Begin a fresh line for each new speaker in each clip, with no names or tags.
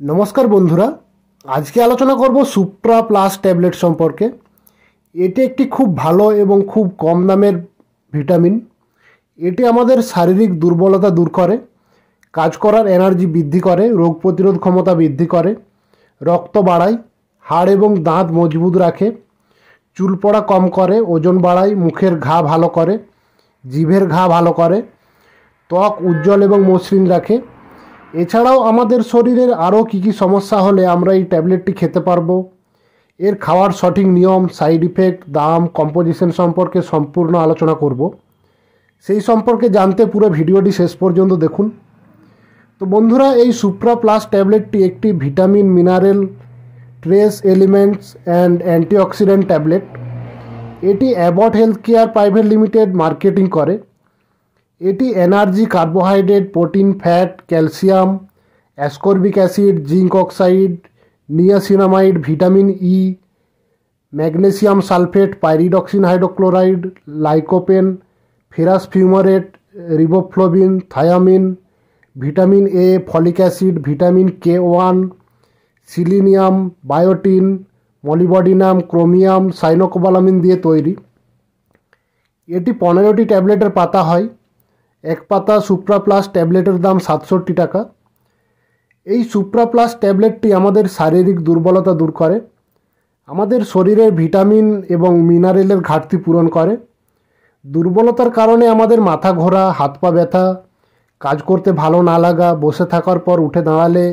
নমস্কার বন্ধুরা, আজকে আলোচনা করব সুপ্রা প্লাস ট্যাবলেট সম্পর্কে। এটি একটি খুব ভালো এবং খুব কম দামের ভিটামিন। এটি আমাদের শারীরিক দুর্বলতা দূর করে, কাজ করার এনার্জি বৃদ্ধি করে, রোগ প্রতিরোধ ক্ষমতা বৃদ্ধি করে, রক্ত বাড়ায়, হাড় এবং দাঁত মজবুত রাখে, চুল পড়া কম করে, ওজন বাড়ায়, মুখের ঘা ভালো করে, জিভের ঘা ভালো করে, ত্বক উজ্জ্বল এবং মসৃণ রাখে। এছাড়াও আমাদের শরীরের আরও কী কী সমস্যা হলে আমরা এই ট্যাবলেটটি খেতে পারবো, এর খাওয়ার সঠিক নিয়ম, সাইড ইফেক্ট, দাম, কম্পোজিশন সম্পর্কে সম্পূর্ণ আলোচনা করব। সেই সম্পর্কে জানতে পুরো ভিডিওটি শেষ পর্যন্ত দেখুন। তো বন্ধুরা, এই সুপ্রা প্লাস ট্যাবলেটটি একটি vitamin, mineral, trace elements and antioxidant tablet. এটি Abbott health care private limited marketing করে। এটি energy, carbohydrate, protein, fat, calcium, ascorbic acid, zinc oxide, niacinamide, vitamin E, magnesium sulphate, pyridoxine hydrochloride, lycopene, ferrous fumarate, riboflavin, thiamine, vitamin A, folic acid, vitamin K1, selenium, biotin, molybdenum, chromium, cyanocobalamin দিয়ে তৈরি। এটি 15টি ট্যাবলেটের পাতা হয়। এক পাতা supra plus ট্যাবলেটের দাম 67 টাকা। এই সুপ্রা প্লাস ট্যাবলেটটি আমাদের শারীরিক দুর্বলতা দূর করে, আমাদের শরীরের ভিটামিন এবং মিনারেলের ঘাটতি পূরণ করে। দুর্বলতার কারণে আমাদের মাথা ঘোরা, হাত পা ব্যথা, কাজ করতে ভালো না লাগা, বসে থাকার পর উঠে দাঁড়ালে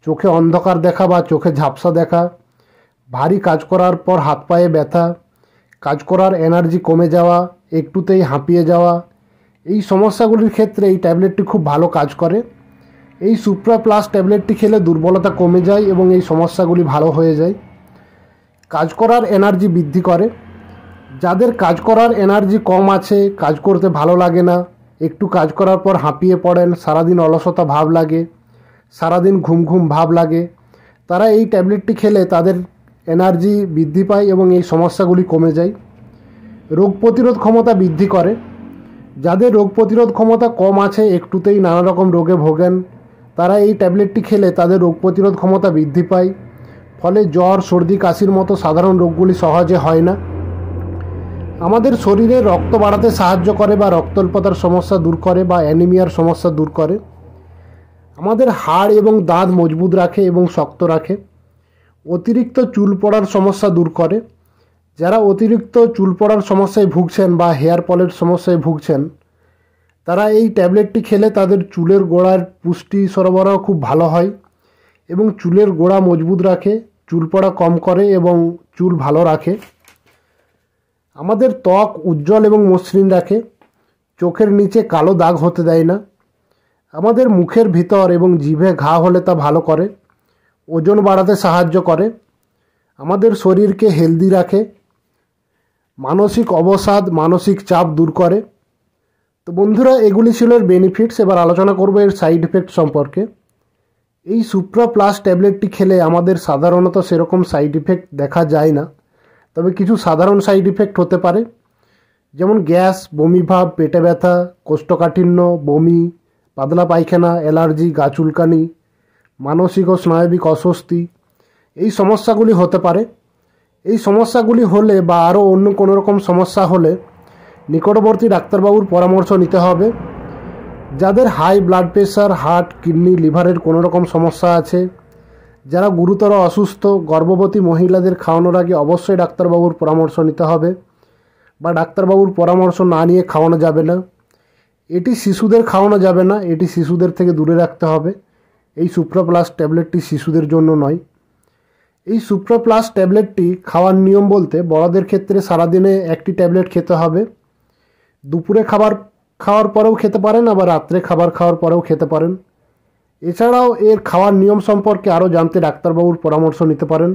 চোখে অন্ধকার দেখা বা চোখে ঝাপসা দেখা, ভারী কাজ করার পর হাত পায়ে ব্যথা, কাজ করার এনার্জি কমে যাওয়া, একটুতেই হাঁপিয়ে যাওয়া, এই সমস্যাগুলির ক্ষেত্রে এই ট্যাবলেটটি খুব ভালো কাজ করে। এই সুপ্রা প্লাস ট্যাবলেটটি খেলে দুর্বলতা কমে যায় এবং এই সমস্যাগুলি ভালো হয়ে যায়। কাজ করার এনার্জি বৃদ্ধি করে। যাদের কাজ করার এনার্জি কম আছে, কাজ করতে ভালো লাগে না, একটু কাজ করার পর হাঁপিয়ে পড়েন, সারাদিন অলসতা ভাব লাগে, সারাদিন ঘুম ঘুম ভাব লাগে, তারা এই ট্যাবলেটটি খেলে তাদের এনার্জি বৃদ্ধি পায় এবং এই সমস্যাগুলি কমে যায়। রোগ প্রতিরোধ ক্ষমতা বৃদ্ধি করে। যাদের রোগ প্রতিরোধ ক্ষমতা কম আছে, একটুতেই নানা রকম রোগে ভোগেন, তারা এই ট্যাবলেটটি খেলে তাদের রোগ প্রতিরোধ ক্ষমতা বৃদ্ধি পায়। ফলে জ্বর, সর্দি, কাশির মতো সাধারণ রোগগুলি সহজে হয় না। আমাদের শরীরে রক্ত বাড়াতে সাহায্য করে বা রক্তল্পতার সমস্যা দূর করে বা অ্যানিমিয়ার সমস্যা দূর করে। আমাদের হাড় এবং দাঁত মজবুত রাখে এবং শক্ত রাখে। অতিরিক্ত চুল পড়ার সমস্যা দূর করে। যারা অতিরিক্ত চুল পড়ার সমস্যায় ভুগছেন বা হেয়ার ফলের সমস্যায় ভুগছেন, তারা এই ট্যাবলেটটি খেলে তাদের চুলের গোড়ার পুষ্টি সরবরাহ খুব ভালো হয় এবং চুলের গোড়া মজবুত রাখে, চুল পড়া কম করে এবং চুল ভালো রাখে। আমাদের ত্বক উজ্জ্বল এবং মসৃণ রাখে, চোখের নিচে কালো দাগ হতে দেয় না। আমাদের মুখের ভিতর এবং জিভে ঘা হলে তা ভালো করে, ওজন বাড়াতে সাহায্য করে, আমাদের শরীরকে হেলদি রাখে, মানসিক অবসাদ, মানসিক চাপ দূর করে। তো বন্ধুরা, এগুলি ছিল এর বেনিফিটস। এবার আলোচনা করব এর সাইড ইফেক্ট সম্পর্কে। এই সুপ্রা প্লাস ট্যাবলেটটি খেলে আমাদের সাধারণত সেরকম সাইড ইফেক্ট দেখা যায় না, তবে কিছু সাধারণ সাইড ইফেক্ট হতে পারে, যেমন গ্যাস, বমি ভাব, পেটে ব্যথা, কোষ্ঠকাঠিন্য, বমি, পাতলা পায়খানা, অ্যালার্জি, গা চুলকানি, মানসিক ও স্নায়বিক অস্বস্তি, এই সমস্যাগুলি হতে পারে। এই সমস্যাগুলি হলে বা আরও অন্য কোনো রকম সমস্যা হলে নিকটবর্তী ডাক্তারবাবুর পরামর্শ নিতে হবে। যাদের high blood pressure, heart, kidney, লিভারের কোনো রকম সমস্যা আছে, যারা গুরুতর অসুস্থ, গর্ভবতী মহিলাদের খাওয়ানোর আগে অবশ্যই ডাক্তারবাবুর পরামর্শ নিতে হবে বা ডাক্তারবাবুর পরামর্শ না নিয়ে খাওয়ানো যাবে না। এটি শিশুদের খাওয়ানো যাবে না, এটি শিশুদের থেকে দূরে রাখতে হবে। এই সুপ্রা প্লাস ট্যাবলেটটি শিশুদের জন্য নয়। এই সুপ্রা প্লাস ট্যাবলেটটি খাওয়ার নিয়ম বলতে, বড়দের ক্ষেত্রে সারাদিনে একটি ট্যাবলেট খেতে হবে। দুপুরে খাওয়ার পরেও খেতে পারেন, আবার রাত্রে খাবার খাওয়ার পরেও খেতে পারেন। এছাড়াও এর খাওয়ার নিয়ম সম্পর্কে আরও জানতে ডাক্তারবাবুর পরামর্শ নিতে পারেন।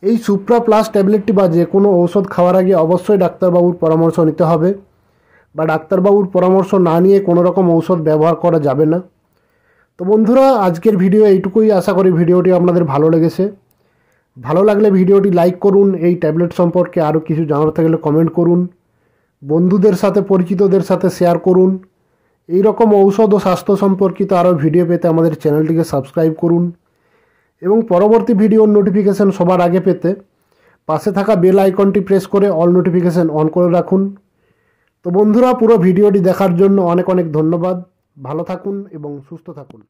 এই সুপ্রা প্লাস ট্যাবলেটটি বা যে কোনো ঔষধ খাওয়ার আগে অবশ্যই ডাক্তারবাবুর পরামর্শ নিতে হবে বা ডাক্তারবাবুর পরামর্শ না নিয়ে কোনো রকম ঔষধ ব্যবহার করা যাবে না। তো বন্ধুরা, আজকের ভিডিও এইটুকুই। আশা করি ভিডিওটি আপনাদের ভালো লেগেছে। ভালো লাগলে ভিডিওটি লাইক করুন। এই ট্যাবলেট সম্পর্কে আরও কিছু জানার থাকলে কমেন্ট করুন। বন্ধুদের সাথে, পরিচিতদের সাথে শেয়ার করুন। এই রকম ঔষধ ও স্বাস্থ্য সম্পর্কিত আরও ভিডিও পেতে আমাদের চ্যানেলটিকে সাবস্ক্রাইব করুন এবং পরবর্তী ভিডিওর নোটিফিকেশান সবার আগে পেতে পাশে থাকা বেল আইকনটি প্রেস করে অল নোটিফিকেশান অন করে রাখুন। তো বন্ধুরা, পুরো ভিডিওটি দেখার জন্য অনেক অনেক ধন্যবাদ। ভালো থাকুন এবং সুস্থ থাকুন।